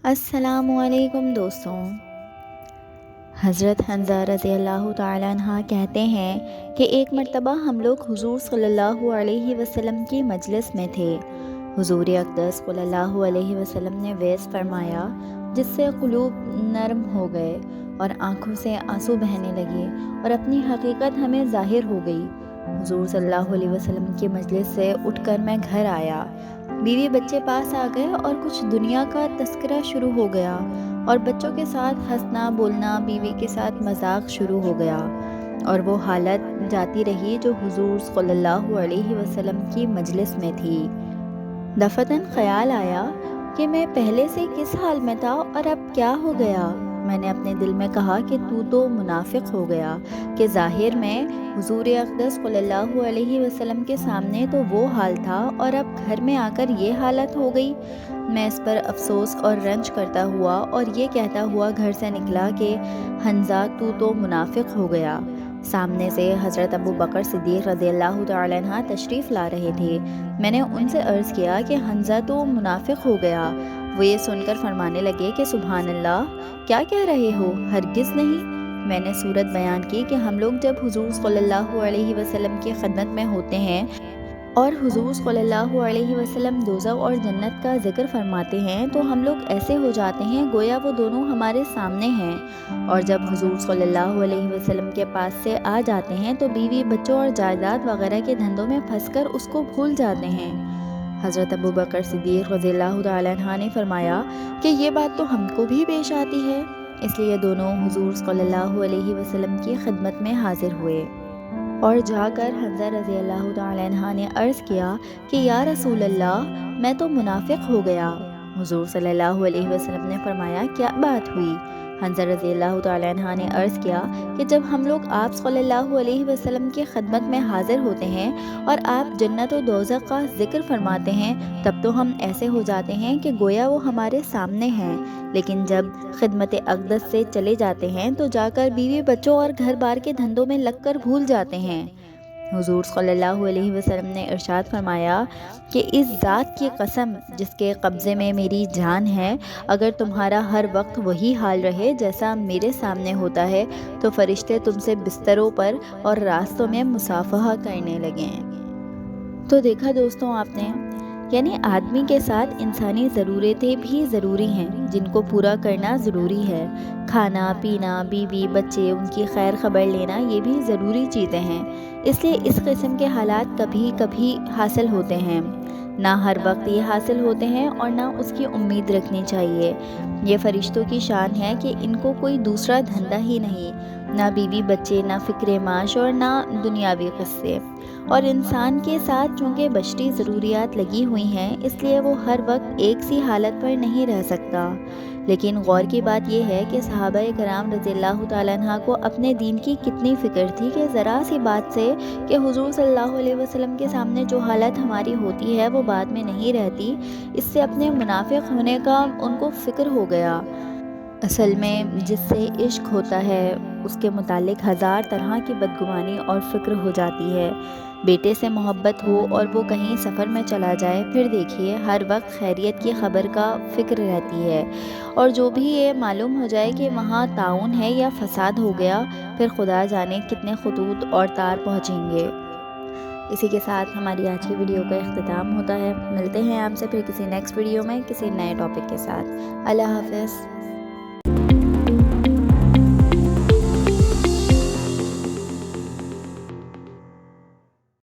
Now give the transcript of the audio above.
السلام علیکم دوستوں۔ حضرت حنزہ رضی اللہ تعالیٰ عنہ کہتے ہیں کہ ایک مرتبہ ہم لوگ حضور صلی اللہ علیہ وسلم کی مجلس میں تھے۔ حضور اقدس صلی اللہ علیہ وسلم نے وعظ فرمایا جس سے قلوب نرم ہو گئے اور آنکھوں سے آنسو بہنے لگے اور اپنی حقیقت ہمیں ظاہر ہو گئی۔ حضور صلی اللہ علیہ وسلم کی مجلس سے اٹھ کر میں گھر آیا، بیوی بچے پاس آ گئے اور کچھ دنیا کا تذکرہ شروع ہو گیا اور بچوں کے ساتھ ہنسنا بولنا، بیوی کے ساتھ مذاق شروع ہو گیا اور وہ حالت جاتی رہی جو حضور صلی اللہ علیہ وسلم کی مجلس میں تھی۔ دفتن خیال آیا کہ میں پہلے سے کس حال میں تھا اور اب کیا ہو گیا۔ میں نے اپنے دل میں کہا کہ تو منافق ہو گیا، کہ ظاہر میں حضور اقدس صلی اللہ علیہ وسلم کے سامنے تو وہ حال تھا اور اب گھر میں آ کر یہ حالت ہو گئی۔ میں اس پر افسوس اور رنج کرتا ہوا اور یہ کہتا ہوا گھر سے نکلا کہ حنزہ تو منافق ہو گیا۔ سامنے سے حضرت ابو بکر صدیق رضی اللہ تعالیٰ عنہ تشریف لا رہے تھے۔ میں نے ان سے عرض کیا کہ حنزہ تو منافق ہو گیا۔ وہ یہ سن کر فرمانے لگے کہ سبحان اللہ، کیا کہہ رہے ہو؟ ہرگز نہیں۔ میں نے صورت بیان کی کہ ہم لوگ جب حضور صلی اللہ علیہ وسلم کی خدمت میں ہوتے ہیں اور حضور صلی اللہ علیہ وسلم دوزخ اور جنت کا ذکر فرماتے ہیں تو ہم لوگ ایسے ہو جاتے ہیں گویا وہ دونوں ہمارے سامنے ہیں، اور جب حضور صلی اللہ علیہ وسلم کے پاس سے آ جاتے ہیں تو بیوی بچوں اور جائیداد وغیرہ کے دھندوں میں پھنس کر اس کو بھول جاتے ہیں۔ حضرت ابو بکر صدیق رضی اللہ تعالیٰ عنہ نے فرمایا کہ یہ بات تو ہم کو بھی پیش آتی ہے، اس لیے دونوں حضور صلی اللہ علیہ وسلم کی خدمت میں حاضر ہوئے اور جا کر حنزہ رضی اللہ تعالیٰ عنہ نے عرض کیا کہ یا رسول اللہ، میں تو منافق ہو گیا۔ حضور صلی اللہ علیہ وسلم نے فرمایا کیا بات ہوئی؟ حنزہ رضی اللہ تعالیٰ عنہ نے عرض کیا کہ جب ہم لوگ آپ صلی اللہ علیہ وسلم کی خدمت میں حاضر ہوتے ہیں اور آپ جنت و دوزخ کا ذکر فرماتے ہیں تب تو ہم ایسے ہو جاتے ہیں کہ گویا وہ ہمارے سامنے ہیں، لیکن جب خدمت اقدس سے چلے جاتے ہیں تو جا کر بیوی بچوں اور گھر بار کے دھندوں میں لگ کر بھول جاتے ہیں۔ حضور صلی اللہ علیہ وسلم نے ارشاد فرمایا کہ اس ذات کی قسم جس کے قبضے میں میری جان ہے، اگر تمہارا ہر وقت وہی حال رہے جیسا میرے سامنے ہوتا ہے تو فرشتے تم سے بستروں پر اور راستوں میں مصافحہ کرنے لگیں۔ تو دیکھا دوستوں آپ نے، یعنی آدمی کے ساتھ انسانی ضرورتیں بھی ضروری ہیں جن کو پورا کرنا ضروری ہے۔ کھانا پینا، بیوی بچے، ان کی خیر خبر لینا، یہ بھی ضروری چیزیں ہیں۔ اس لیے اس قسم کے حالات کبھی کبھی حاصل ہوتے ہیں، نہ ہر وقت یہ حاصل ہوتے ہیں اور نہ اس کی امید رکھنی چاہیے۔ یہ فرشتوں کی شان ہے کہ ان کو کوئی دوسرا دھندا ہی نہیں، نہ بیوی بچے، نہ فکر معاش اور نہ دنیاوی قصے، اور انسان کے ساتھ چونکہ بشری ضروریات لگی ہوئی ہیں اس لیے وہ ہر وقت ایک سی حالت پر نہیں رہ سکتا۔ لیکن غور کی بات یہ ہے کہ صحابہ کرام رضی اللہ تعالیٰ عنہ کو اپنے دین کی کتنی فکر تھی کہ ذرا سی بات سے کہ حضور صلی اللہ علیہ وسلم کے سامنے جو حالت ہماری ہوتی ہے وہ بعد میں نہیں رہتی، اس سے اپنے منافق ہونے کا ان کو فکر ہو گیا۔ اصل میں جس سے عشق ہوتا ہے اس کے متعلق ہزار طرح کی بدگمانی اور فکر ہو جاتی ہے۔ بیٹے سے محبت ہو اور وہ کہیں سفر میں چلا جائے، پھر دیکھیے ہر وقت خیریت کی خبر کا فکر رہتی ہے، اور جو بھی یہ معلوم ہو جائے کہ وہاں طاعون ہے یا فساد ہو گیا، پھر خدا جانے کتنے خطوط اور تار پہنچیں گے۔ اسی کے ساتھ ہماری آج کی ویڈیو کا اختتام ہوتا ہے۔ ملتے ہیں آپ سے پھر کسی نیکسٹ ویڈیو میں کسی نئے ٹاپک کے ساتھ۔ اللہ حافظ۔